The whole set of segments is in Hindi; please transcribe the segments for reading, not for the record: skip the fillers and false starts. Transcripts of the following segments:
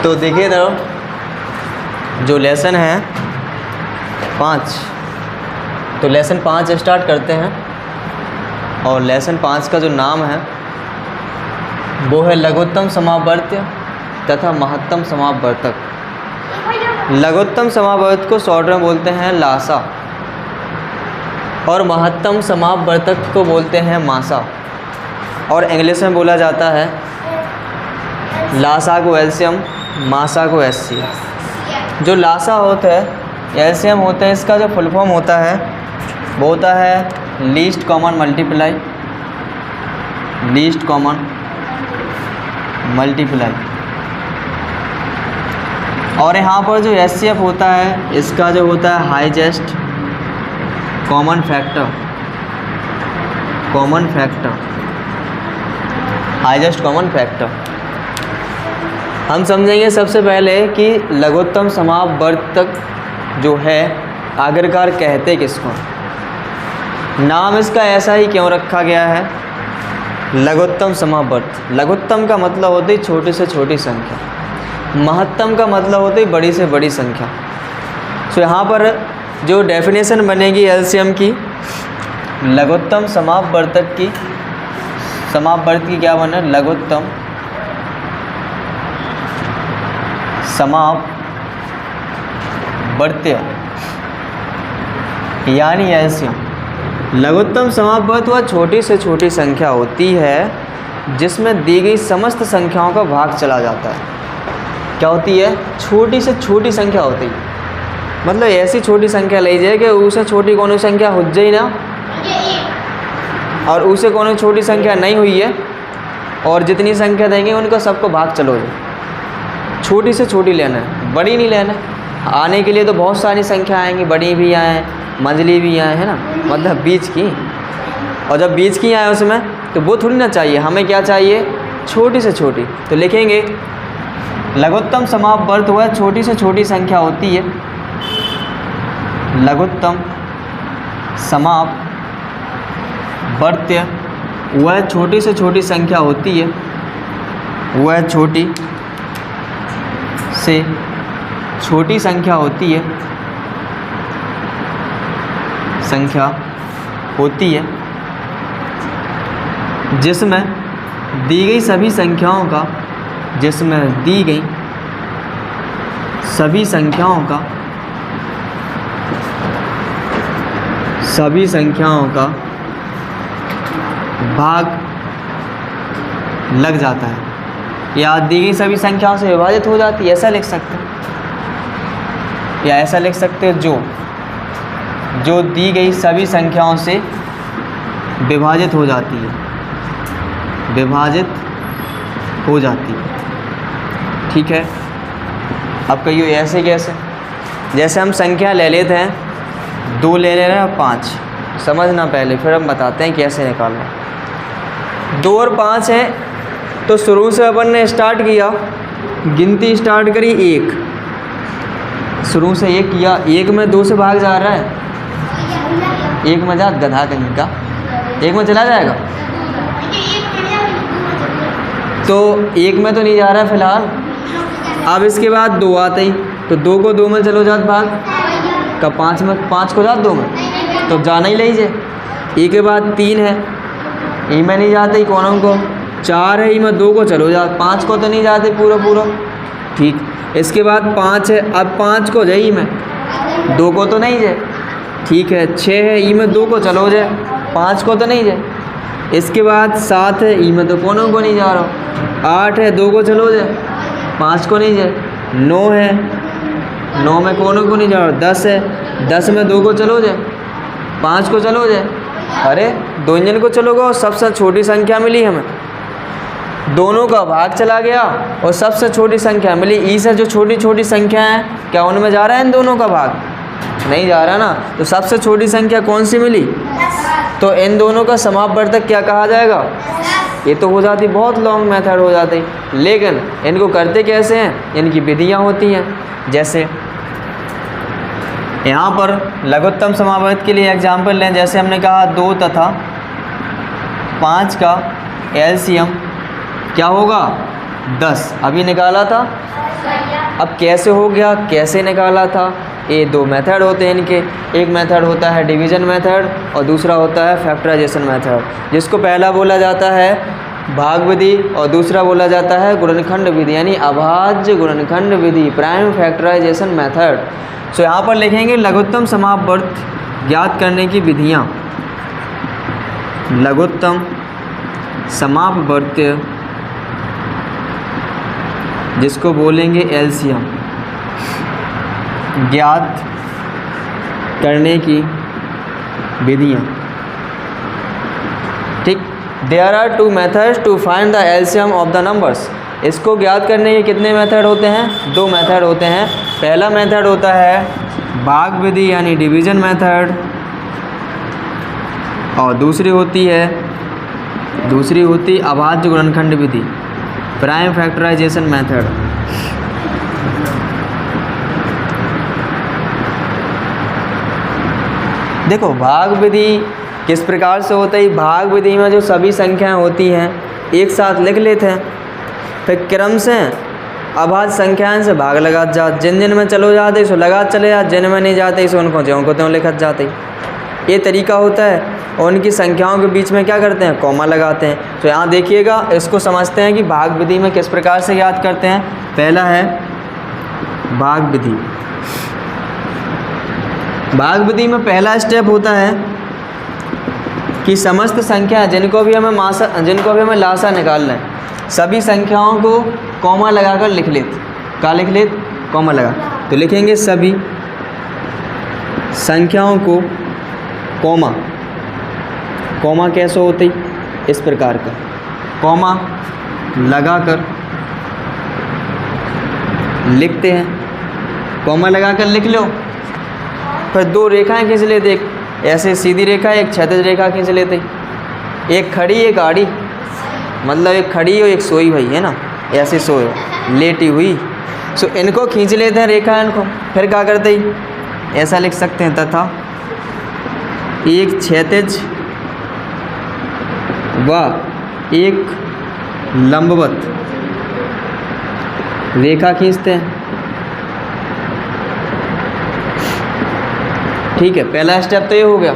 तो देखिए तो जो लेसन है 5, तो लेसन 5 स्टार्ट करते हैं। और लेसन 5 का जो नाम है वो है लघुत्तम समावर्त्य तथा महत्तम समावर्तक। लघुत्तम समावर्तक को शॉर्ट में बोलते हैं लासा और महत्तम समावर्तक को बोलते हैं मासा, और इंग्लिश में बोला जाता है लासा को एलसीएम, मासा को एचसीएफ। जो लासा होता है, एलसीएम होता है, इसका जो फुल फॉर्म होता है वो होता है least common multiply, least common multiply. और यहाँ पर जो एचसीएफ होता है, इसका जो होता है highest common factor, common factor, highest common factor. हम समझेंगे सबसे पहले कि लघुत्तम समावर्तक जो है आखिरकार कहते किसको, नाम इसका ऐसा ही क्यों रखा गया है लघुत्तम समावर्त। लघुत्तम का मतलब होती है छोटी से छोटी संख्या, महत्तम का मतलब होती है बड़ी से बड़ी संख्या। तो यहाँ पर जो डेफिनेशन बनेगी एलसीएम की, लघुत्तम समावर्तक की, समावर्त की क्या बने, लघुत्तम समावर्त्य यानी एलसीएम। लघुत्तम समावर्त वह छोटी से छोटी संख्या होती है जिसमें दी गई समस्त संख्याओं का भाग चला जाता है। क्या होती है, छोटी से छोटी संख्या होती है, मतलब ऐसी छोटी संख्या ले जाए कि उससे छोटी कौन संख्या हो जाए ना, और उससे कौन छोटी संख्या नहीं हुई है, और जितनी संख्या देंगे उनका सबको भाग चलो जाए। छोटी से छोटी लेना है, बड़ी नहीं लेना है। आने के लिए तो बहुत सारी संख्या आएंगी, बड़ी भी आए, मंझली भी आए, है ना, मतलब बीच की। और जब बीच की आए उसमें तो वो थोड़ी ना चाहिए, हमें क्या चाहिए, छोटी से छोटी। तो लिखेंगे लघुत्तम समावर्त वह छोटी से छोटी संख्या होती है, लघुत्तम समावर्त्य वह छोटी से छोटी संख्या होती है, वह छोटी से छोटी संख्या होती है, संख्या होती है जिसमें दी गई सभी संख्याओं का, जिसमें दी गई सभी संख्याओं का, सभी संख्याओं का भाग लग जाता है, या दी गई सभी संख्याओं से विभाजित हो जाती है, ऐसा लिख सकते हैं। या ऐसा लिख सकते हैं जो दी गई सभी संख्याओं से विभाजित हो जाती है, विभाजित हो जाती है। ठीक है, अब कहिए ऐसे कैसे, जैसे हम संख्या ले लेते हैं, 2 ले ले रहे हैं, 5 समझना पहले, फिर हम बताते हैं कैसे निकालना। 2 और 5 है, तो शुरू से अपन ने स्टार्ट किया, गिनती स्टार्ट करी 1, शुरू से 1 किया, 1 में 2 से भाग जा रहा है, 1 में जा गधा कहीं का, 1 में चला जाएगा, तो 1 में तो नहीं जा रहा है फिलहाल। अब इसके बाद 2 आते ही, तो 2 को 2 में चलो जात भाग, का 5 में, 5 को जात 2 में, तो जाना ही लीजिए। ई के बाद 3 है, ई में नहीं जाते, कौनों को 4 है, ई में 2 को चलो जा, 5 को तो नहीं जाते पूरा पूरा। ठीक, इसके बाद 5 है, अब 5 को जाए ई में, 2 को तो नहीं जाए। ठीक है, 6 है, ई में 2 को चलो जाए, 5 को तो नहीं जाए। इसके बाद 7 है, ई में तो कौनों को नहीं जा रहा। 8 है, 2 को चलो जाए, 5 को नहीं जाए। 9 है, 9 में कौनों को नहीं जा रहा। 10 है, 10 में 2 को चलो जाए, 5 को चलो जाए। अरे 2 इंजन को चलो गो, सबसे छोटी संख्या मिली हमें, दोनों का भाग चला गया और सबसे छोटी संख्या मिली। ई से जो छोटी छोटी संख्या है, क्या उनमें जा रहा है इन दोनों का भाग, नहीं जा रहा ना, तो सबसे छोटी संख्या कौन सी मिली, तो इन दोनों का समावर्तक क्या कहा जाएगा। ये तो हो जाती, बहुत लॉन्ग मेथड हो जाती, लेकिन इनको करते कैसे हैं, इनकी विधियाँ होती हैं। जैसे यहाँ पर लघुत्तम समावर्त के लिए एग्जाम्पल लें, जैसे हमने कहा 2 तथा 5 का एलसीएम क्या होगा 10 अभी निकाला था। अब कैसे हो गया, कैसे निकाला था, ये दो मेथड होते हैं इनके। एक मेथड होता है डिवीज़न मेथड और दूसरा होता है फैक्टराइजेशन मेथड, जिसको पहला बोला जाता है भाग विधि और दूसरा बोला जाता है गुणनखंड विधि, यानी अभाज्य गुणनखंड विधि, प्राइम फैक्टराइजेशन मेथड। सो यहाँ पर लिखेंगे लघुत्तम समापवर्त ज्ञात करने की विधियाँ। लघुत्तम समापवर्त्य जिसको बोलेंगे एलसीएम ज्ञात करने की विधियाँ। ठीक, there are 2 methods to find the LCM of the numbers. इसको ज्ञात करने के कितने मेथड होते हैं? 2 मेथड होते हैं। पहला मेथड होता है भाग विधि यानी डिवीज़न मेथड और दूसरी होती अभाज्य गुणनखंड विधि, प्राइम फैक्टराइजेशन मेथड। देखो भाग विधि किस प्रकार से होता है। भाग विधि में जो सभी संख्याएं होती हैं एक साथ लिख लेते हैं, फिर क्रम से अभाज्य संख्याएं से भाग लगा जाते, जिन में चलो जाते सो लगा चले जाते, जिन में नहीं जाते सो उनको ज्यों को त्यों लिखत जाते। ये तरीका होता है। और उनकी संख्याओं के बीच में क्या करते हैं? कॉमा लगाते हैं। तो यहाँ देखिएगा, इसको समझते हैं कि भाग विधि में किस प्रकार से याद करते हैं। पहला है भाग विधि। भाग विधि में पहला स्टेप होता है कि समस्त संख्या जिनको भी हमें लासा निकालना है, सभी संख्याओं को कॉमा लगाकर लिख लेते। क्या लिख लेते? कॉमा लगा। तो लिखेंगे सभी संख्याओं को कॉमा कैसे होती? इस प्रकार का कॉमा लगाकर लिखते हैं। कॉमा लगाकर लिख लो, फिर 2 रेखाएं खींच लेते, एक ऐसे सीधी रेखा, एक क्षैतिज रेखा खींच लेते, एक खड़ी एक आड़ी, मतलब एक खड़ी और एक सोई हुई है ना, ऐसे सोए लेटी हुई। सो इनको खींच लेते हैं रेखा इनको। फिर क्या करते ही ऐसा लिख सकते हैं, तथा एक क्षैतिज व एक लंबवत रेखा खींचते हैं। ठीक है, पहला स्टेप तो ये हो गया।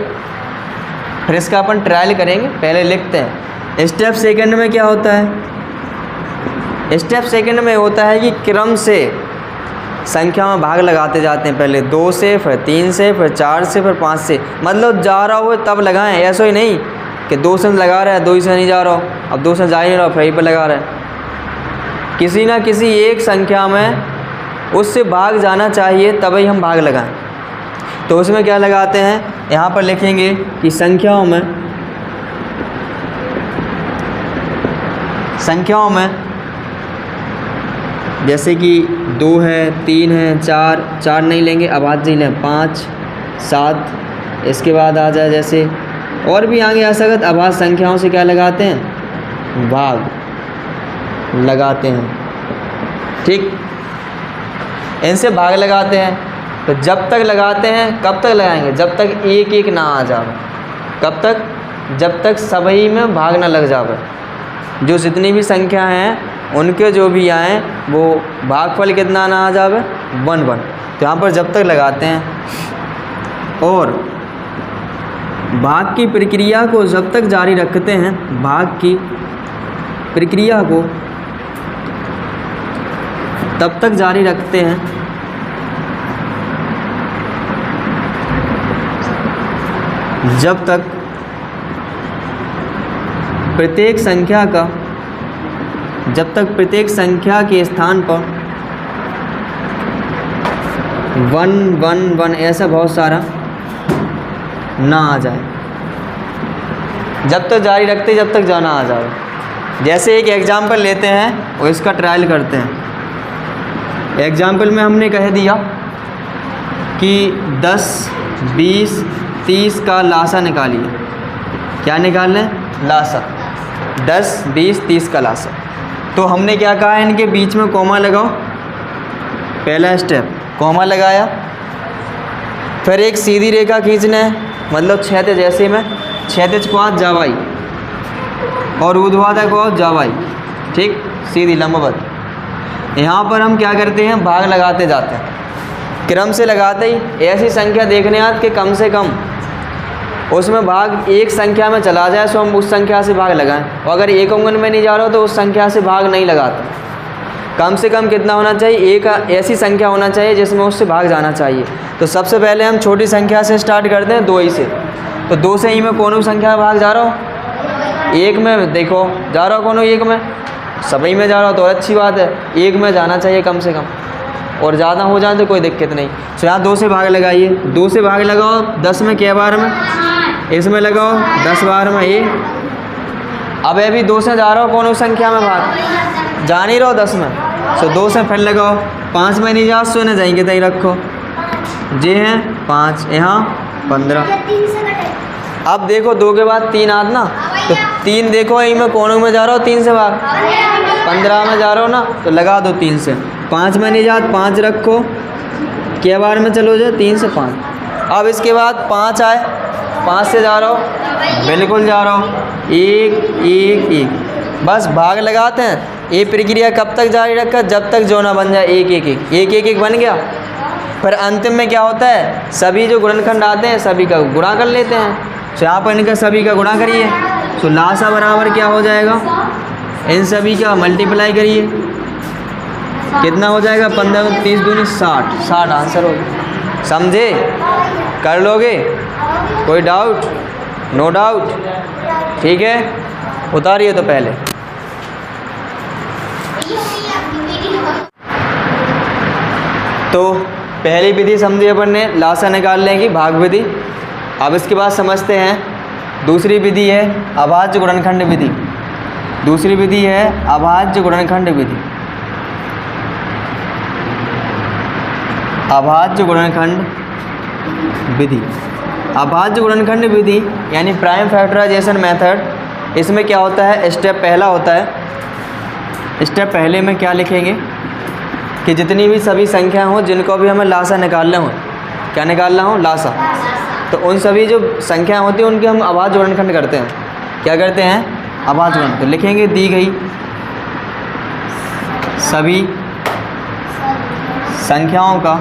फिर इसका अपन ट्रायल करेंगे, पहले लिखते हैं। स्टेप सेकंड में क्या होता है? स्टेप सेकंड में होता है कि क्रम से संख्या में भाग लगाते जाते हैं। पहले 2 से, फिर 3 से, फिर 4 से, फिर 5 से, मतलब जा रहा हो तब लगाएं। ऐसा ही नहीं कि 2 से लगा रहा है, 2 से नहीं जा रहा हो, अब 2 से जा ही नहीं रहा, फिर पर लगा रहा है। किसी ना किसी एक संख्या में उससे भाग जाना चाहिए, तभी हम भाग लगाएं। तो उसमें क्या लगाते हैं? यहाँ पर लिखेंगे कि संख्याओं में जैसे कि 2 है, 3 है, 4 नहीं लेंगे, अभाज्य लें 5, 7। इसके बाद आ जाए जैसे और भी आगे आ सकत, अभाज्य संख्याओं से क्या लगाते हैं? भाग लगाते हैं। ठीक, इनसे भाग लगाते हैं। तो जब तक लगाते हैं, कब तक लगाएंगे? जब तक एक एक ना आ जाए। कब तक? जब तक सभी में भाग ना लग जाए। जो जितनी भी संख्या हैं उनके जो भी आए वो भागफल कितना ना आ जाए? 1 1। तो यहाँ पर जब तक लगाते हैं और भाग की प्रक्रिया को जब तक जारी रखते हैं, भाग की प्रक्रिया को तब तक जारी रखते हैं जब तक प्रत्येक संख्या के स्थान पर 1 1 1 ऐसा बहुत सारा ना आ जाए। जब तक जारी रखते जब तक जाना आ जाए। जैसे एक एग्जाम्पल लेते हैं और इसका ट्रायल करते हैं। एग्जाम्पल में हमने कह दिया कि 10 20 30 का लासा निकालिए। क्या निकाल लें? लासा। 10 20 30 का लासा। तो हमने क्या कहा है? इनके बीच में कॉमा लगाओ। पहला स्टेप कॉमा लगाया, फिर एक सीधी रेखा खींचना है, मतलब क्षैतिज, जैसे में क्षैतिज को हाथ जावाई और ऊर्ध्वाधर को हाथ जावाई। ठीक, सीधी लंबवत। यहाँ पर हम क्या करते हैं, भाग लगाते जाते हैं, क्रम से लगाते ही ऐसी संख्या देखने आत कि कम से कम उसमें भाग एक संख्या में चला जाए तो हम उस संख्या से भाग लगाएं, और अगर एक अंगन में नहीं जा रहा हो तो उस संख्या से भाग नहीं लगाते। कम से कम कितना होना चाहिए, एक ऐसी संख्या होना चाहिए जिसमें उससे भाग जाना चाहिए। तो सबसे पहले हम छोटी संख्या से स्टार्ट करते हैं, 2 ही से। तो 2 से ही मैं कौन संख्या में भाग जा रहा हूँ, 1 में। देखो जा रहा हूँ कौन 1 में, सभी में जा रहा हो तो अच्छी बात है, 1 में जाना चाहिए कम से कम, और ज़्यादा हो जाए तो कोई दिक्कत नहीं। तो यहाँ 2 से भाग लगाइए, 2 से भाग लगाओ 10 में क्या बार में, इसमें लगाओ 10 बार में ये। अब अभी 2 से जा रहा हो कौन संख्या में भाग जा नहीं रहो 10 में, तो 2 से फिर लगाओ, 5 में नहीं जा सो न जाएंगे तई रखो, जे हैं 5, यहाँ 15। अब देखो 2 के बाद 3 आद ना, तो 3 देखो यही मैं कोनों में जा रहा हूँ 3 से भाग, 15 में जा रहा हूँ ना, तो लगा दो 3 से। 5 में नहीं जात, 5 रखो, क्या बार में चलो जो 3 से 5। अब इसके बाद 5 आए, 5 से जा रहा हूँ, बिल्कुल जा रहा हूँ, 1 1 1, बस भाग लगाते हैं। ये प्रक्रिया कब तक जारी रखा, जब तक जो ना बन जाए 1 1 1 1 1 1 बन गया। फिर अंतिम में क्या होता है, सभी जो गुणनखंड आते हैं सभी का गुणा कर लेते हैं। तो यहाँ पर इनका सभी का गुणा करिए, तो लासा बराबर क्या हो जाएगा, इन सभी का मल्टीप्लाई करिए, कितना हो जाएगा, 15 30 दूनी 60, 60 आंसर हो गया। समझे, कर लोगे, कोई डाउट, नो डाउट, ठीक है। उतारिए तो पहले। तो पहली विधि समझी अपन ने, लासा निकालने की, भाग विधि। अब इसके बाद समझते हैं दूसरी विधि है अभाज्य गुणनखंड विधि। दूसरी विधि है अभाज्य गुणनखंड विधि। अभाज्य गुणनखंड विधि, अभाज्य गुणनखंड विधि यानी प्राइम फैक्टराइजेशन मेथड। इसमें क्या होता है, स्टेप पहला होता है, स्टेप पहले में क्या लिखेंगे कि जितनी भी सभी संख्या हो जिनको भी हमें लासा निकालना हो, क्या निकालना हो, लासा, तो उन सभी जो संख्या होती है उनके हम अभाज्य गुणनखंड करते हैं। क्या करते हैं, अभाज्य गुणनखंड। तो लिखेंगे दी गई सभी संख्याओं का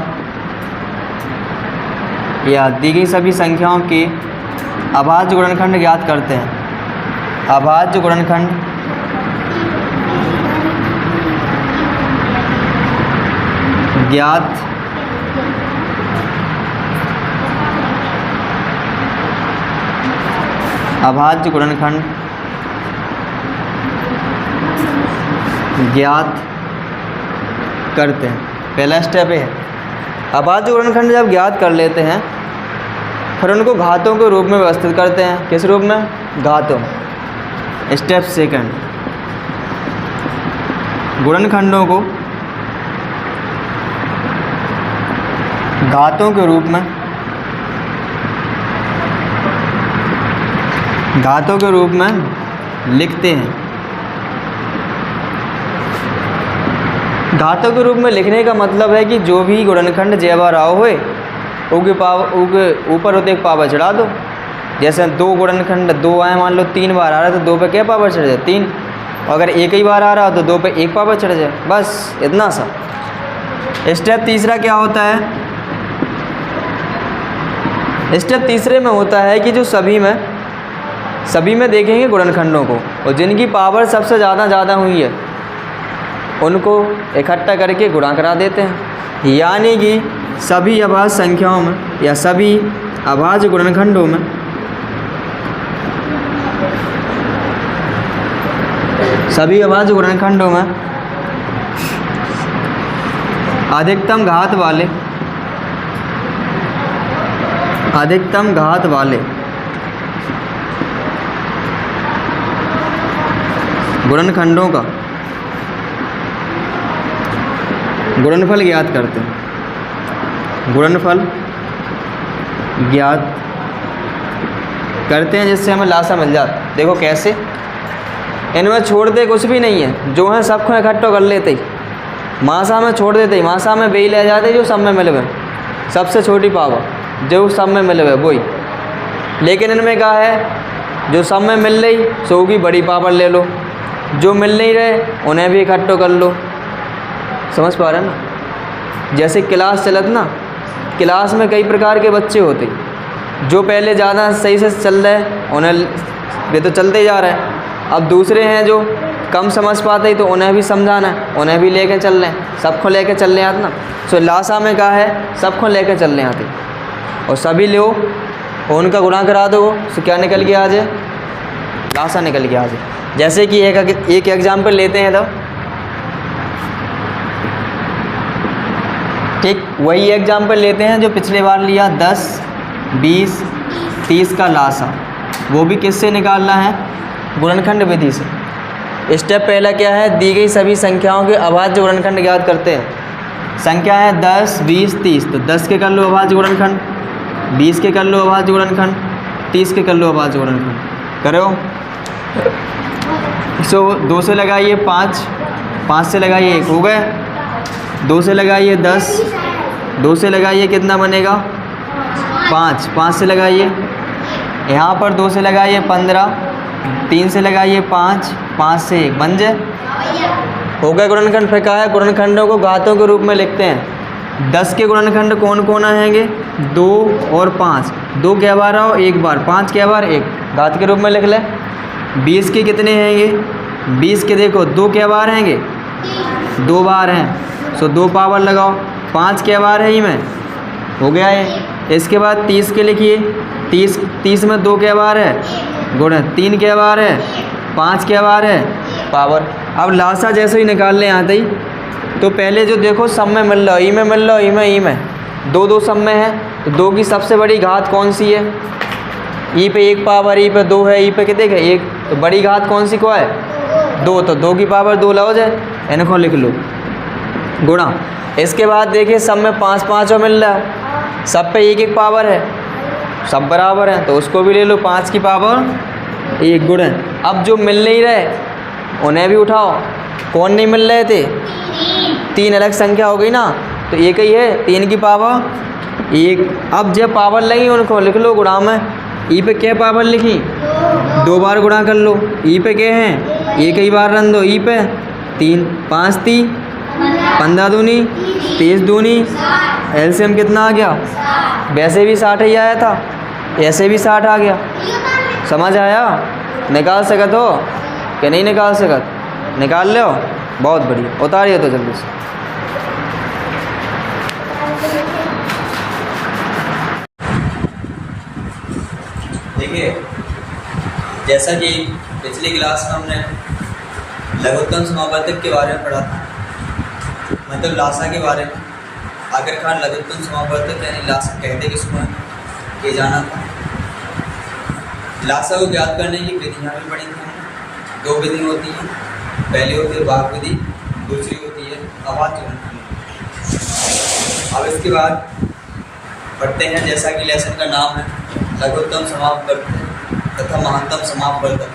या दी गई सभी संख्याओं के अभाज्य गुणनखंड ज्ञात करते हैं। अभाज्य गुणनखंड ज्ञात अभाज्य गुणनखंड ज्ञात करते हैं। पहला स्टेप है अभाज्य गुणनखंड जब ज्ञात कर लेते हैं फिर उनको घातों के रूप में व्यवस्थित करते हैं। किस रूप में, घातों। स्टेप सेकंड, गुणनखंडों को घातों के रूप में लिखते हैं। घातों के रूप में लिखने का मतलब है कि जो भी गुणनखंड जय बार आओ हुए उनके ऊपर होते एक पावर चढ़ा दो। जैसे 2 गुणनखंड 2 आए, मान लो 3 बार आ रहा है तो 2 पे क्या पावर चढ़ जाए, 3। और अगर एक ही बार आ रहा हो तो 2 पे 1 पावर चढ़ जाए, बस इतना सा। स्टेप तीसरा क्या होता है, स्टेप तीसरे में होता है कि जो सभी में देखेंगे गुणनखंडों को, और जिनकी पावर सबसे ज़्यादा हुई है उनको इकट्ठा करके गुणा करा देते हैं। यानी कि सभी अभाज्य संख्याओं में या सभी अभाज्य गुणनखंडों में अधिकतम घात वाले गुणनखंडों का गुणनफल ज्ञात करते हैं। गुणनफल ज्ञात करते हैं जिससे हमें लासा मिल जाता। देखो कैसे, इनमें छोड़ते कुछ भी नहीं है, जो है सबको इकट्ठा कर लेते ही मासा में छोड़ देते ही मासा में बेई ले जाते जो सब में मिले हुए, सबसे छोटी पावर जो सब में मिले हुए वही। लेकिन इनमें क्या है, जो सब में मिल रही सो की बड़ी पावर ले लो, जो मिल नहीं रहे उन्हें भी इकट्ठो कर लो। समझ पा रहे ना? जैसे क्लास चलत ना, क्लास में कई प्रकार के बच्चे होते, जो पहले ज़्यादा सही से चल रहे उन्हें वे तो चलते जा रहे हैं। अब दूसरे हैं जो कम समझ पाते तो उन्हें भी समझाना है, उन्हें भी लेके चल रहे हैं, सबको लेके चलने आते ना। सो लासा में कहा है सबको लेके चलने आते और सभी लो और उनका गुणा करा दो। सो क्या निकल के आ जाए? लासा निकल के आ जाए। जैसे कि एक एग्जाम्पल लेते हैं तब, ठीक वही एग्जाम्पल लेते हैं जो पिछले बार लिया, 10, 20, 30 का लासा। वो भी किससे निकालना है? गुणनखंड विधि से। स्टेप पहला क्या है? दी गई सभी संख्याओं के अभाज्य गुणनखंड ज्ञात करते हैं। संख्या है 10, 20, 30, तो 10 के कर लो अभाज्य गुणनखंड, 20 के कर लो अभाज्य गुणनखंड, 30 के कर लो अभाज्य गुणनखंड। करो। सो 2 से लगाइए 5, 5 से लगाइए 1 हो गए, 2 से लगाइए 10, 2 से लगाइए कितना बनेगा? 5, 5 से लगाइए, यहाँ पर 2 से लगाइए 15, 3 से लगाइए 5, 5 से 1 बन जाए, हो गए गुणनखंड। फिर कहा है गुणनखंडों को घातों के रूप में लिखते हैं। 10 के गुणनखंड कौन कौन आएंगे? 2 और 5। 2 क्या बार आओ? 1 बार, 5 क्या बार? 1, घात के रूप में लिख ले। 20 के कितने हैंगे? 20 के देखो 2 क्या बार हैंगे? 2 बार हैं, सो 2 पावर लगाओ। 5 क्या बार है ही में? हो गया ये। इसके बाद 30 के लिखिए, 30 में 2 क्या बार है? गुण। 3 क्या बार है? 5 क्या बार है? पावर। अब लासा जैसे ही निकालने आते ही तो पहले जो देखो सब में मिल रहा, ई में मिल रहा, ई में 2 सब में है, तो 2 की सबसे बड़ी घात कौन सी है? ई पे 1 पावर, ई पे 2 है, ई पे कितने है? 1। तो बड़ी घात कौन सी को है? 2, तो 2 की पावर 2 लाओ जाए, इनको लिख लो गुणा। इसके बाद देखिए सब में 5 5 मिल रहा है, सब पे 1 1 पावर है, सब बराबर हैं, तो उसको भी ले लो 5 की पावर 1 गुण। अब जो मिल नहीं रहे उन्हें भी उठाओ। कौन नहीं मिल रहे थे? 3 अलग संख्या हो गई ना, तो एक ही है, 3 की पावर 1। अब जब पावर लगी उनको लिख लो गुणा में। ई पे क्या पावर लिखी? 2 बार गुणा कर लो। ई पे क्या हैं? 1 ही बार रन दो। ई पे 3, 5 3, 15 दूनी 30 दूनी, एलसीएम कितना आ गया? वैसे भी 60 ही आया था, ऐसे भी 60 आ गया। समझ आया? निकाल सकत हो कि नहीं निकाल सकत? निकाल लो, बहुत बढ़िया। उतारिए तो जल्दी से। देखिए जैसा कि पिछली क्लास में हमने लघुत्तम समावर्तक के बारे में पढ़ा था, मतलब लासा के बारे में। आखिरकार लघुत्तम समावर्तक यानी लासा कहते किसको हैं, ये जाना था। लासा को ज्ञात करने की विधियाँ भी पढ़ी थी। 2 विधि होती हैं, पहली होती है भाग विधि, दूसरी होती है अभाज्य गुणनखंड। अब इसके बाद पढ़ते हैं, जैसा कि लेसन का नाम है, लघुत्तम समापवर्तक तथा महत्तम समापवर्तक।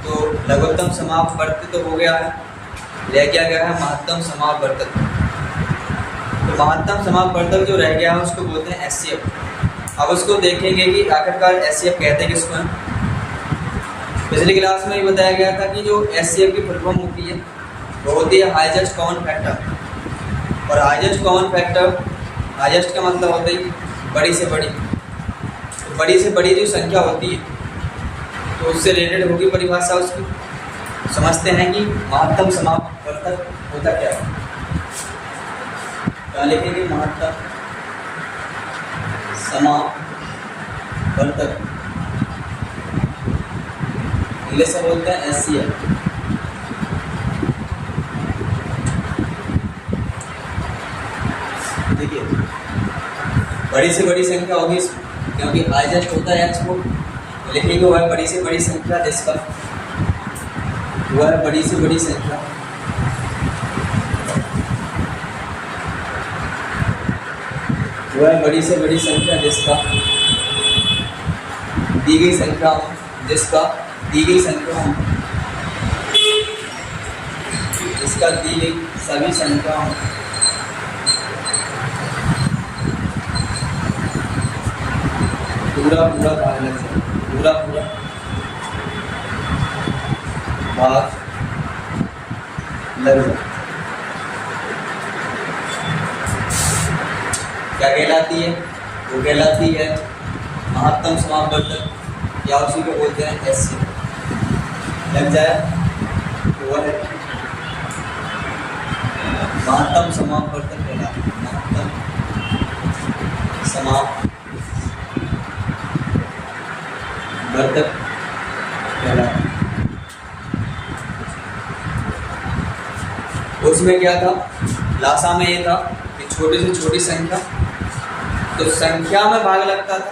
तो लघुत्तम समापवर्तक तो हो गया है, रह गया है महत्तम समापवर्तक। तो महत्तम समापवर्तक जो रह गया है उसको बोलते हैं एचसीएफ। अब उसको देखेंगे कि आखिरकार एचसीएफ कहते हैं किसको हैं। पिछली क्लास में ही बताया गया था कि जो एचसीएफ की फुल फॉर्म होती है वो होती है हाईएस्ट कॉमन फैक्टर। और हाईएस्ट कॉमन फैक्टर, हाईएस्ट का मतलब होता है बड़ी से बड़ी। तो बड़ी से बड़ी जो संख्या होती है तो उससे रिलेटेड होगी परिभाषा उसकी। समझते हैं कि महत्तम समापवर्तक होता क्या है। क्या लिखेंगे? महत्तम समापवर्तक, इंग्लिश से बोलते हैं एचसीएफ। देखिए बड़ी से बड़ी संख्या होगी क्योंकि हाईएस्ट होता है एच को, लिखेंगे वह बड़ी से बड़ी संख्या जिसका, वह बड़ी से बड़ी संख्या वह बड़ी से बड़ी संख्या जिसका दी गई संख्या जिसका दी गई संख्या जिसका दी गई सभी संख्या पूरा पूरा भाग लग जाए, पूरा पूरा भाग लघु क्या कहलाती है? वो कहलाती है महत्तम समापवर्धक या उसी को बोलते हैं एससी। लग जाए वो है महत्तम समापवर्धक कहलाती है। महत्तम समापवर्धक कहलाती है। उसमें क्या था? लासा में ये था कि छोटी से छोटी संख्या, तो संख्या में भाग लगता था।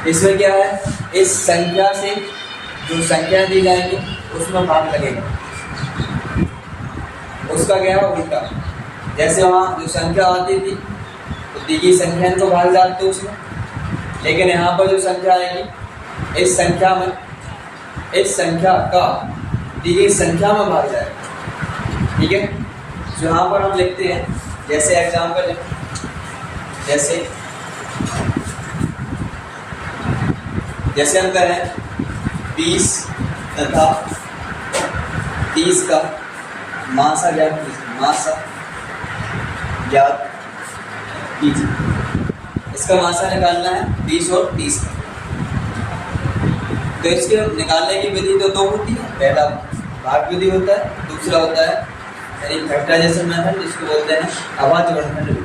इसमें क्या है? इस संख्या से जो संख्या दी जाएंगी उसमें भाग लगेगा। उसका क्या है? उल्टा। जैसे वहाँ जो संख्या आती थी तो दी गई संख्या को भाग जाते उसमें, लेकिन यहाँ पर जो संख्या आएगी इस संख्या में, इस संख्या का दी गई संख्या में भाग जाएगा। ठीक है, जो यहाँ पर हम लिखते हैं, जैसे एग्जाम्पल है, जैसे हम करें 20 तथा 30 का मासा ज्ञात कीजिए। इसका मासा निकालना है 20 और 30 का। तो इसके निकालने की विधि तो दो होती है। पहला भाग विधि होता है, दूसरा होता है यानी फैक्टराइजेशन मेथड, जिसको बोलते हैं अभाज्य गुणनखंड विधि।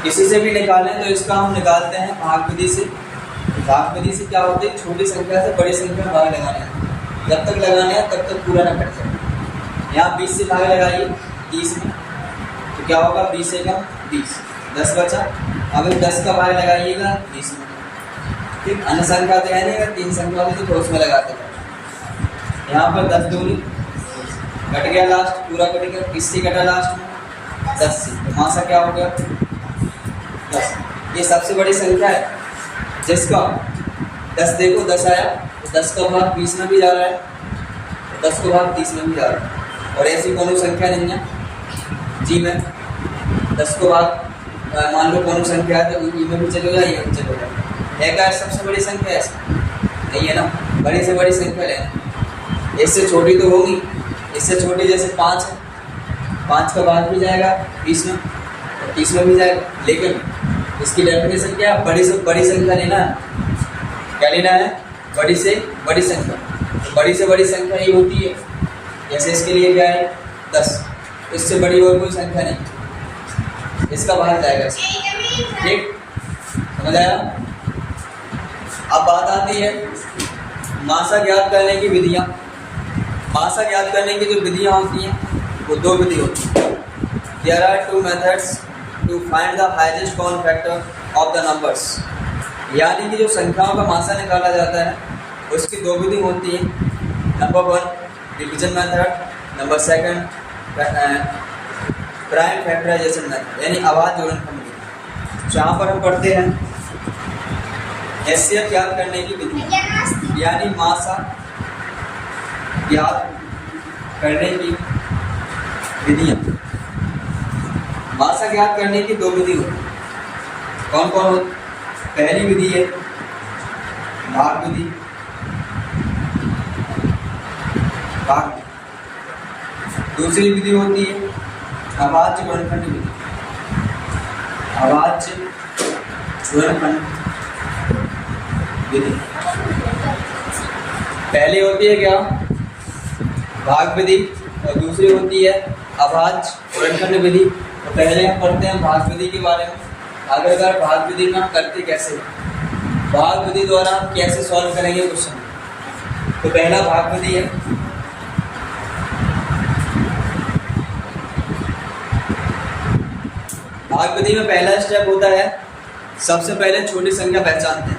किसी से भी निकालें तो इसका हम निकालते हैं भाग विधि से। भाग विधि से क्या होता है? छोटी संख्या से बड़ी संख्या में भाग लगाने हैं। जब तक लगाने हैं तब तक पूरा ना कट जाए। यहाँ 20 से भाग लगाइए 30 में, तो क्या होगा? 20 से कम 20, 10 बचा। अब 10 का भाग लगाइएगा 20 में। ठीक, अन्य संख्या तो है नहीं, अगर 3 संख्या होती तो उसमें लगाते हैं। यहाँ पर 10 दूनी कट गया, लास्ट पूरा कट गया। किससे कटा लास्ट में? 10 से। तो मासा क्या हो गया? 10। ये सबसे बड़ी संख्या है जिसका 10, देखो 10 आया तो 10 का भाग 20 में भी जा रहा है, तो 10 का भाग 30 में भी जा रहा है। और ऐसी कोनो संख्या नहीं है जी में 10 को भाग मान लो कोनो संख्या है तो ई में भी चलो जाए, ये भी चलो जाए। है क्या सबसे बड़ी संख्या? ऐसा नहीं है ना। बड़ी से बड़ी संख्या लेना, इससे छोटी तो होगी, इससे छोटी जैसे 5 है, 5 का भाग भी जाएगा 20 में और 30 में भी जाएगा। लेकिन इसकी डेफिनेशन क्या है? बड़ी से बड़ी संख्या लेना है। क्या लेना है? बड़ी से बड़ी संख्या। तो बड़ी से बड़ी संख्या ये होती है, जैसे इसके लिए क्या है? 10। इससे बड़ी और कोई संख्या नहीं, इसका भाग जाएगा। ठीक, समझ आया? अब बात आती है मासा ज्ञात करने की विधियाँ। मासा ज्ञात करने की जो विधियाँ होती हैं वो दो विधि होती हैं। There are 2 methods to find the highest common factor of the numbers। यानी कि जो संख्याओं का मासा निकाला जाता है उसकी दो विधि होती हैं। Number 1 division method, number 2 prime factorisation method यानी अभाज्य गुणनखंड विधि। जहाँ पर हम पढ़ते हैं एचसीएफ ज्ञात करने की विधि, यानी मासा ज्ञात करने की विधियाँ। मासा ज्ञात करने की दो विधि होती। कौन कौन होती? पहली विधि है भाग विधि। भाग दूसरी विधि होती है अभाज्य गुणनखंड विधि। अभाज्य गुणनखंड विधि पहली होती है क्या? भाग विधि, और दूसरी होती है अभाज्य गुणनखंड विधि। तो पहले हम पढ़ते हैं भाग विधि के बारे में। आखिरकार भाग विधि में हम करते कैसे हैं, भाग विधि द्वारा हम कैसे सॉल्व करेंगे क्वेश्चन। तो पहला भाग विधि है। भाग विधि में पहला स्टेप होता है, सबसे पहले छोटी संख्या पहचानते हैं।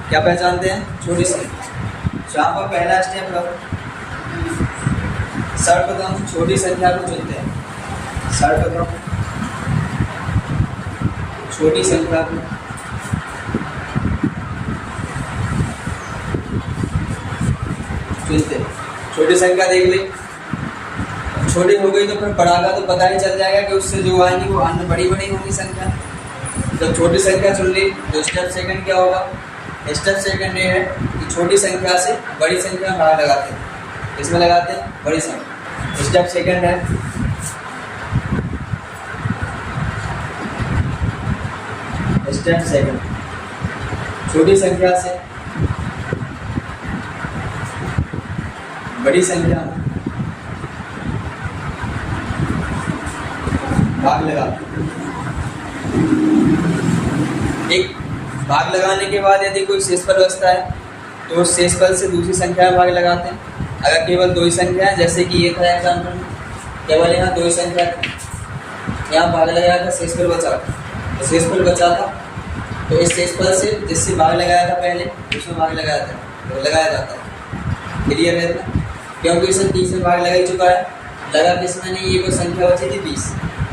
क्या पहचानते हैं? छोटी संख्या। जहाँ पर पहला स्टेप है सर्वप्रथम छोटी संख्या को चुनते हैं। सर्वप्रथम छोटी संख्या को चुनते हैं। छोटी संख्या देख ली, छोटी हो गई तो फिर बड़ा का तो पता ही चल जाएगा कि उससे जो आएंगी वो अन्य बड़ी बड़ी होंगी संख्या। जब छोटी संख्या चुन ली तो स्टेप सेकंड क्या होगा? स्टेप सेकंड ये है कि छोटी संख्या से बड़ी संख्या में भाग लगाते हैं। इसमें लगाते हैं बड़ी संख्या। स्टेप सेकंड है स्टेप सेकंड, छोटी संख्या से बड़ी संख्या में भाग लगाते हैं। एक भाग लगाने के बाद यदि कोई शेषफल बचता है तो उस शेषफल से दूसरी संख्या में भाग लगाते हैं। अगर केवल दो ही संख्या है, जैसे कि ये था एग्जाम्पल में, केवल यहाँ दो ही संख्या थी, यहाँ भाग लगाया था, शेषफल बचा तो शेषफल बचा था तो इस शेषफल से जिससे भाग लगाया था पहले उसमें भाग लगाया था तो लगाया जाता है। क्लियर है ना? क्योंकि इसने 30 में भाग लगा ही चुका है। लगा किसमें नहीं, ये कोई संख्या बची थी 20,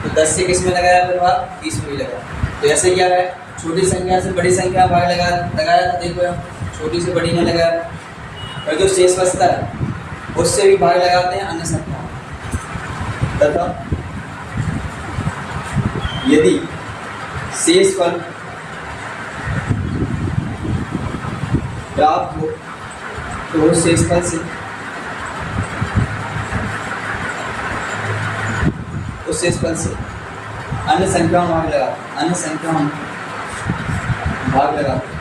तो 10 से किसमें लगाया फिर भाग, 30 में भी लगा। तो ऐसे क्या है, छोटी संख्या से बड़ी संख्या में भाग लगाया था। देखो यहाँ छोटी से बड़ी में लगाया, और जो शेष बचता है उससे भी भाग लगाते हैं अन्य संख्याओं तथा यदि शेषफल प्राप्त हो तो उस शेषफल से अन्य संख्याओं में भाग लगाते हैं, अन्य संख्याओं में भाग लगाते हैं।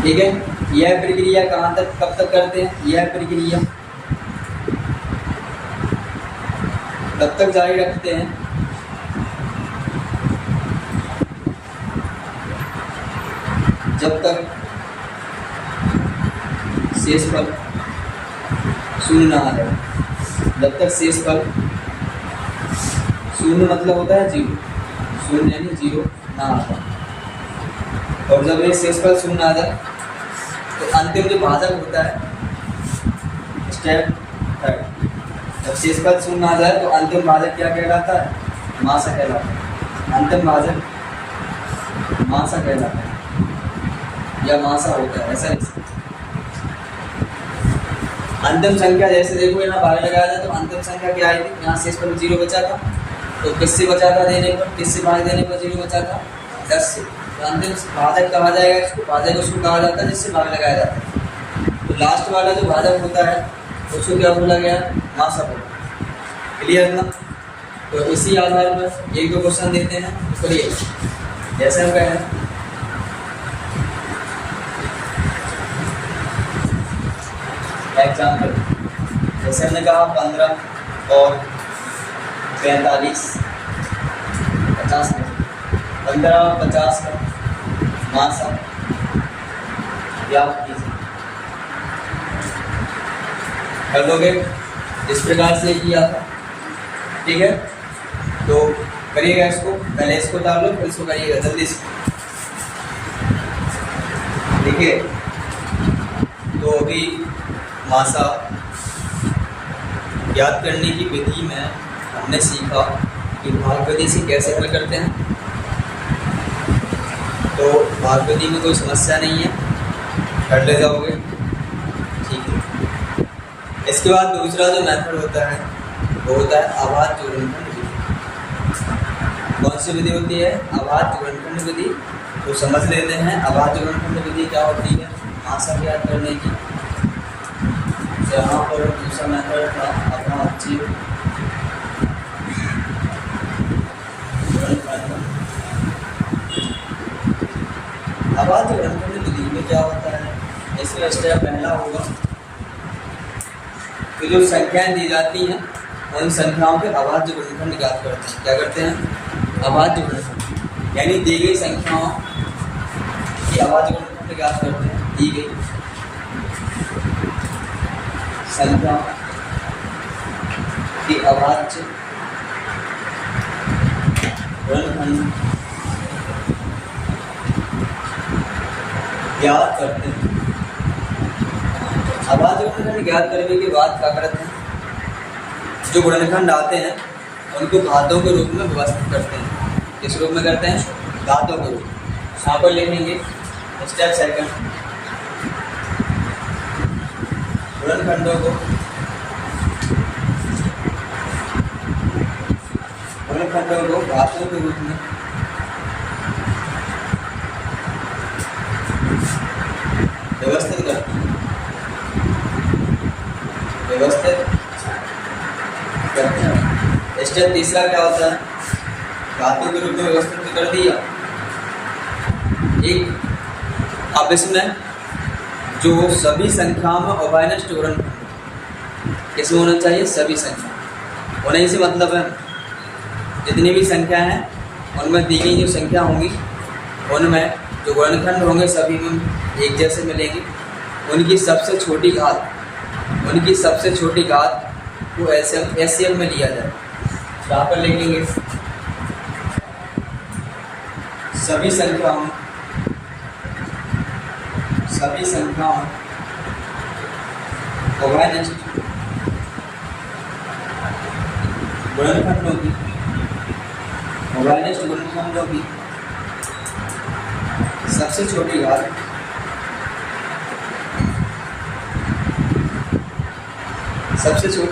ठीक है, यह प्रक्रिया कहाँ तक कब तक करते हैं? यह प्रक्रिया तब तक जारी रखते हैं जब तक शेषफल शून्य ना आ जाए। जब तक शेषफल शून्य मतलब होता है जीरो, शून्य यानी जीरो ना आ जाए। और जब ये शेषफल शून्य आ जाए तो अंतिम जो भाजक होता है, स्टेप थर्ड, जब शेषफल शून्य आ जाए तो अंतिम भाजक क्या कहलाता है? मासा कहलाता है। अंतिम भाजक मासा कहलाता है या मासा होता है, ऐसा नहीं। अंतिम संख्या जैसे देखो यहाँ भाग लगाया था तो अंतिम संख्या क्या आई थी? यहाँ शेषफल 0 बचा था, तो किससे बचा था देने पर, किससे भाग देने पर 0 बचा था? 10 से। तो अंतिम भाजक कहा जाएगा इसको, भाजक उसको कहा जाता है जिससे भाग लगाया जाता है। तो लास्ट वाला जो भाजक होता है उसको क्या बोला गया? मासा बोला। क्लियर ना? तो इसी आधार पर एक दो क्वेश्चन देते हैं, करिए जैसे हम कहें एग्जाम्पल, जैसे हमने कहा 15 और 45 50 में 15 50 का मासा याद कीजिए, कर लोगे इस प्रकार से किया था। ठीक है, तो करिएगा इसको, पहले इसको डाल लो फिर इसको करिएगा जल्दी से। देखिए तो अभी मासा याद करने की विधि में हमने सीखा कि भाग विधि से कैसे हल करते हैं। तो भाग विधि में कोई समस्या नहीं है, कर ले जाओगे। ठीक है, इसके बाद दूसरा जो मेथड होता है वो होता है आभाज्य जोड़नखंड विधि। कौन सी विधि होती है? आभाज्य जोड़नखंड विधि। तो समझ लेते हैं आभाज्य जोड़नखंड विधि क्या होती है मासा याद करने की। यहाँ पर दूसरा मेथड था अभाज्य जोड़नखंड विधि में क्या होता है? इसका स्टेप पहला होगा कि जो संख्याएं दी जाती हैं उन संख्याओं के अभाज्य गुणनखंड ज्ञात करते हैं। क्या करते हैं? अभाज्य गुणनखंड, यानी दी गई संख्याओं की अभाज्य गुणनखंड ज्ञात करते हैं। दी गई संख्या की अभाज्य गुणनखंड ज्ञात करते हैं। अभाज्य गुणनखंड ज्ञात करने के बाद क्या करते हैं? जो गुणनखंड आते हैं उनको घातों के रूप में व्यवस्थित करते हैं। किस रूप में करते हैं? घातों के रूप में। यहाँ पर लिखेंगे स्टेप सेकंड, गुणनखंडों को घातों के रूप में व्यवस्थित करते हैं, व्यवस्थित करते हैं। स्टेप तीसरा क्या होता है? धातु के रूप में व्यवस्थित कर दिया। एक अब इसमें जो सभी संख्याओं में उभयनिष्ठ गुणनखंड किसमें होना चाहिए? सभी संख्या होने से मतलब है जितनी भी संख्या हैं उनमें दी गई जो संख्या होंगी उनमें जो गुणनखंड होंगे सभी में एक जैसे मिलेंगे। उनकी सबसे छोटी घात को एचसीएफ में लिया जाए। यहाँ पर लिखेंगे सभी संख्याओं उभयनिष्ठ गुणनखंडों की सबसे छोटी घात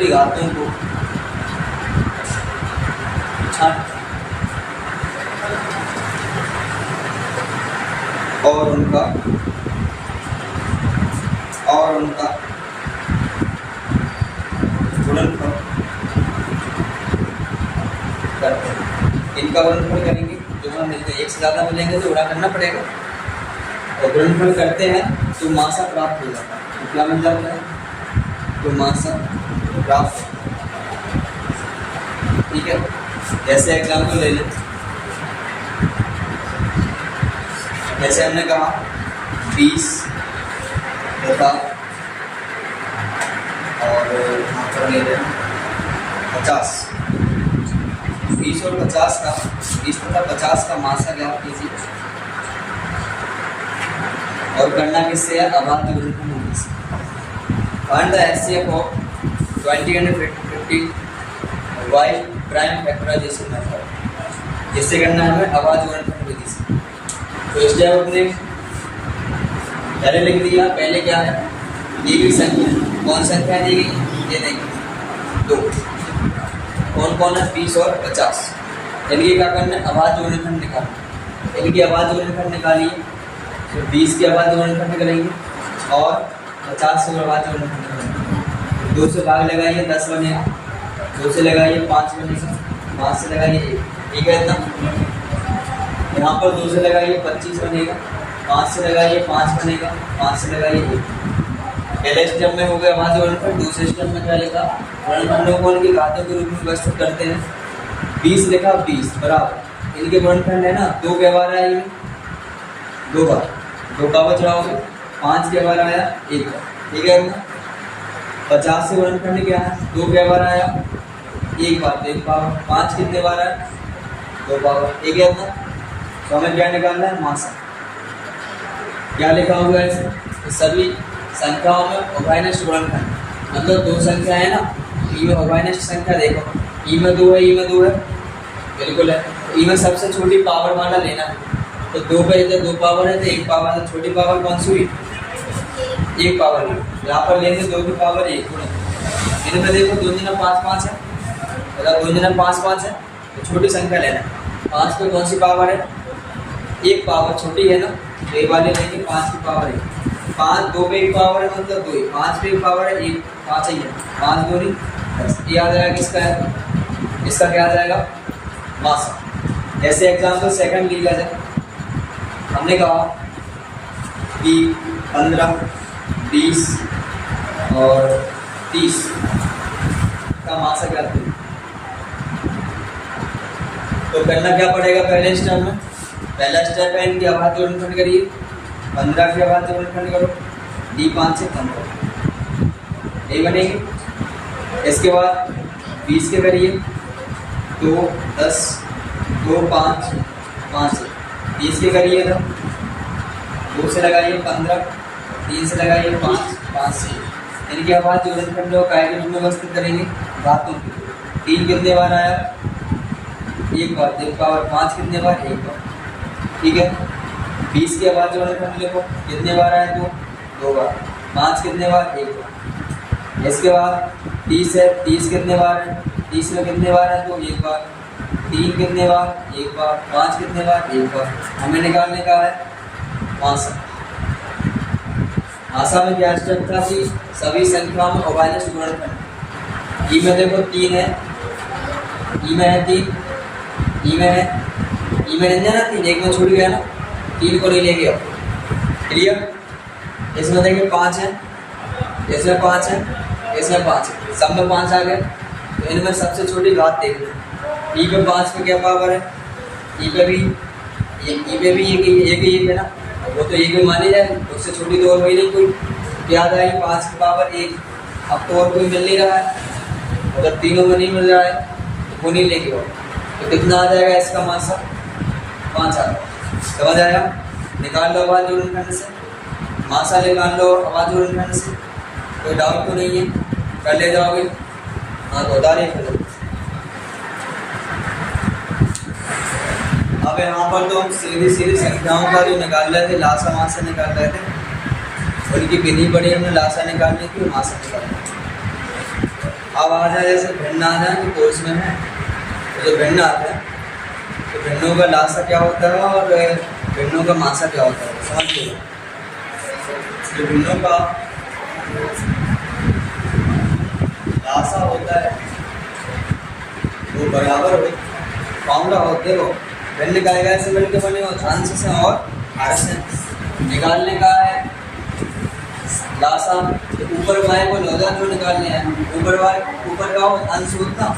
घातों को छांट और उनका गुणनफल करते हैं। इनका गुणनफल करेंगे, जो गुणा मिलते हैं एक से ज़्यादा मिलेंगे तो गुणा करना पड़ेगा, और गुणनफल करते हैं तो मासा प्राप्त हो जाता है। तो क्या मिल जाता है? तो मासा प्राप्त। ठीक है, जैसे एग्जाम्पल ले लें, जैसे हमने कहा 20 तथा और यहाँ पर ले लें 50, 20 और 50 का 20 तथा 50 का मासा ज्ञात कीजिए। और करना किससे है? अभाज्य गुणनखंड से। Find the HCF of 20 and 50 by prime factorisation method. जिससे करना है हमें अभाज्य गुणनखंड विधि से। तो इस टाइप अपने पहले लिख दिया। पहले क्या है? दी गई संख्या, कौन संख्या दी गई? ये देखिए 2। कौन कौन है? 20 और 50। इनकी क्या करना है? अभाज्य गुणनखंड निकालना। इनकी अभाज्य गुणनखंड निकालिए तो 20 की अभाज्य गुणनखंड निकालेंगे और 50 से अभाज्य गुणनखंड निकालेंगे। 2 से भाग लगाइए 10 बनेगा, 2 से लगाइए 5 बनेगा, 5 से लगाइए 1। ठीक है इतना। यहाँ पर 2 से लगाइए 25 बनेगा, 5 से लगाइए 5 बनेगा, 5 से लगाइए 1। पहले स्टेप में हो गया अभाज्य गुणनखंड। दूसरे स्टेप में क्या लिखा? गुणनखंडों को उनके घातों के रूप में व्यवस्थित करते हैं। 20 लिखा, 20 बराबर इनके गुणनखंड है ना, 2 के बार आया, 2 बार 2 का बच रहा होगा, 5 के बार आया 1 बार। ठीक है ना। 50 से गुणनखंड क्या है? 2 के बार आया 1 बार, 1 पावर। 5 कितने बार आया? 2 पावर। ठीक है ना। तो हमें क्या निकालना है? मासा। क्या लिखा होगा ऐसे? तो सभी संख्याओं में उभयनिष्ठ गुणनखंड, मतलब 2 संख्या है ना, ई में उभयनिष्ठ संख्या देखो, ई में 2 है, ई में 2 है, बिल्कुल है। ई में सबसे छोटी पावर वाला लेना है। तो 2 पे इधर 2 पावर है तो 1 पावर है। छोटी पावर कौन सी हुई? 1 पावर है। यहाँ पर लेंगे 2 की पावर 1 गुणा। इनमें देखो 2 दूना 5 5 है, अगर 2 दूना 5 5 है तो छोटी संख्या लेना है। 5 पे कौन सी पावर है? 1 पावर छोटी है ना, तो ये वाले लेंगे 5 की पावर 1। 5 2 पे 1 पावर है मतलब 2, 5 पे 1 पावर है 1, 5 ही है, 5 दूनी 10। ये आ जाएगा किसका है? इसका क्या आ जाएगा? मासा। जैसे एग्जाम्पल सेकंड लिया जाए, हमने कहा कि 15, 20 और 30 का मासा क्या है? तो करना क्या पड़ेगा? पहले स्टेप में पहला स्टेप है इनकी अभाज्य गुणनखंड करिए। 15 की अभाज्य गुणनखंड करो, D5 से 15 यही बनेगी। इसके बाद 20 के करिए, 2 10 2 5 5 से 30 के करिए तो 2 से लगाइए 15, 3 से लगाइए 5 5 से। इनकी अभाज्य गुणनखंड काय के रूप में व्यवस्थित करेंगे? घातों की। 3 कितने बार आया? 1 बार। 1 पावर 5 कितने बार? 1 बार। ठीक है। 20 की अभाज्य गुणनखंड लिखो, कितने बार आया? 2 बार। 5 कितने बार? 1 बार। इसके बाद 30 है, 30 कितने बार है? 30 में कितने बार है? तो 1 बार। 3 कितने बार? 1 बार। 5 कितने बार? 1 बार। हमें निकालने का है मासा। आशा में क्या स्टेप था कि सभी संख्याओं में ओवाइलेंस गुणनखंड। ई में देखो 3 है, ई में है 3, ई में है, ई में रहने ना 3, एक में छूट गया ना, 3 को नहीं ले गया। क्लियर? इसमें देखिए 5 है, इसमें 5 है, इसमें 5 है, सब में 5 आ गए। तो इनमें सबसे छोटी घात देख लो। ई पे 5 पे क्या पावर है? ई पे भी एक है ना, वो तो एक में मानी जाए, उससे छोटी तो और हुई नहीं कोई। क्या आ जाएगी? 5 की पावर 1। अब तो और कोई मिल नहीं रहा है, अगर तीनों में नहीं मिल रहा है तो वो नहीं लेंगे। और तो कितना आ जाएगा इसका मासा? 5 आ जाएगा। समझ आया? निकाल लो आवाज जोड़नखंड से, मासा निकाल लो आवाज जोड़नखंड से। कोई डाउट तो नहीं है? कर ले जाओगे? हाँ तो उतारिए फिर। अब यहाँ पर तो हम सीधी संख्याओं का जो निकाल रहे थे, लासा मासा निकाल रहे थे, उनकी विधि पड़ी हमने लासा निकालने की, मासा निकालने। अब आ जाए जैसे भिन्न आ जाए तो कोर्स में है, तो जो भिन्न आते हैं तो भिन्नों का लासा क्या होता है और भिन्नों का मासा क्या होता है, समझिए। जो भिन्नों का लासा होता है वो बराबर हो फॉर्मूला होते हो भिन्न का ऐसे मिलकर बने हो अंश से और हर से। निकालने का है लासा, तो ऊपर वाले को लगा जो निकालने हैं, ऊपर का हो अंश उतना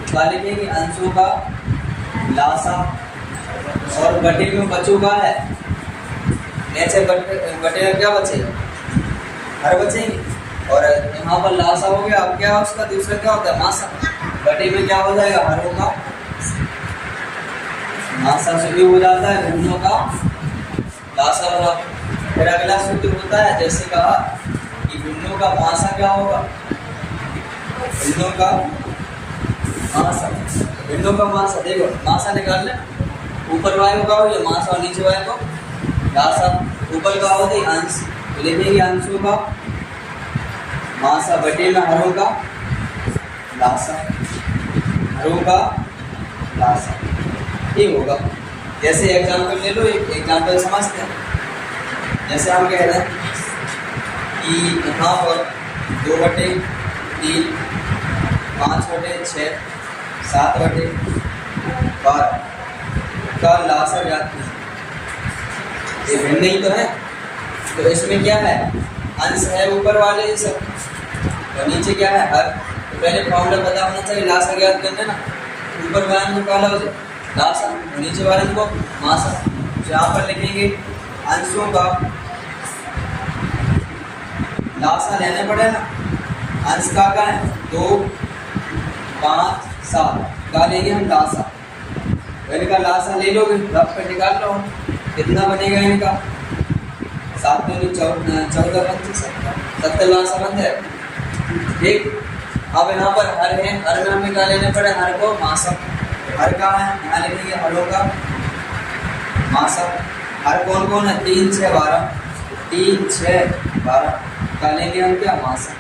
क्या लिखेंगे? अंशों का लासा। और बटे में बचों का है, ऐसे बटे में क्या बचेगा? हर बचेंगे। और यहाँ पर लासा हो गया, अब क्या है उसका दूसरा क्या होता है? मासा। बटे में क्या हो जाएगा? हरों का मासा से भी हो जाता है भिन्नों का लासा बराबर। फिर अगला सूत्र होता है, जैसे कहा कि भिन्नों का मासा क्या होगा? भिन्नों का मासा, भिन्नों का मासा। देखो मासा निकाल ले, ऊपर वाले का हो या मासा और नीचे वाले को लासा। ऊपर का होता है अंश, तो लिखेंगे अंशों का मासा बटे में हरों का लासा, हरों का लासा। ये होगा। जैसे एग्जाम्पल ले लो, एक एग्जाम्पल समझते हैं। जैसे हम कह रहे हैं कि यहाँ पर 2/3, 5/6, 7/12 का लासा ज्ञात कीजिए। ये भिन्न ही तो है, तो इसमें क्या है? अंश है ऊपर वाले ये सब, और नीचे क्या है? हर। तो पहले फॉर्मूला पता होना चाहिए लासा ज्ञात करने ना। ऊपर वाले को निकाला हो लासा, नीचे वाले को मासा। तो यहाँ पर लिखेंगे अंशों का लासा लेने पड़े ना। अंश का है 2, 5, 7 का लेंगे हम लासा। इनका लासा ले लोगे, रफ पे निकाल लो कितना बनेगा इनका? 7 दूनी 14 25 70 लासा बन जाएगा। ठीक। अब यहाँ पर हर है, हर में हमें क्या लेने पड़े? हर को मासा। हर का है, यहाँ लिखेंगे हरों का मासा। हर कौन कौन है? 3, 6, 12। 3, 6, 12 का लेंगे हम क्या? मासा।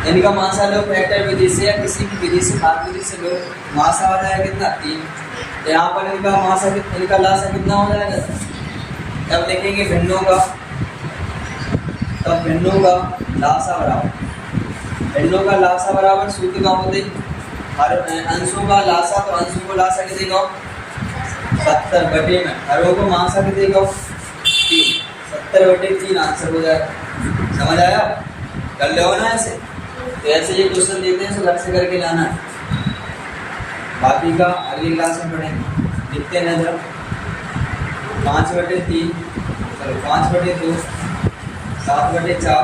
इनका मासा लो फैक्टर विधि से या किसी भी विधि से, भाग विधि से लो। मासा हो जाएगा कितना? 3। तो यहाँ पर इनका मासा, इनका लासा कितना हो जाएगा? तब लिखेंगे भिन्नों का, तब भिन्नों का लासा बराबर, भिन्नों का लासा बराबर सूत्र का होते हर अंशों का लासा। तो अंशों को लासा के देगा 70 बटे में, हरों को मासा के देगा 3। 70/3 आंसर हो जाएगा। समझ आया? कर लो ना ऐसे। तो ऐसे ये क्वेश्चन देते हैं, तो घर से करके लाना है। बाकी का अगली क्लास में पढ़ेंगे। लिखते हैं जब 5/3, चलो 5/2, 7/4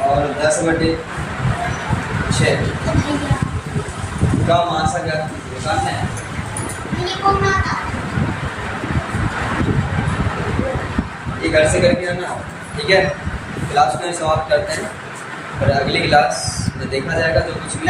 और 10/6 का मासा क्या करना है? ये घर से करके आना। ठीक है, क्लास में समाप्त करते हैं, और अगली क्लास में देखा जाएगा जो कुछ भी।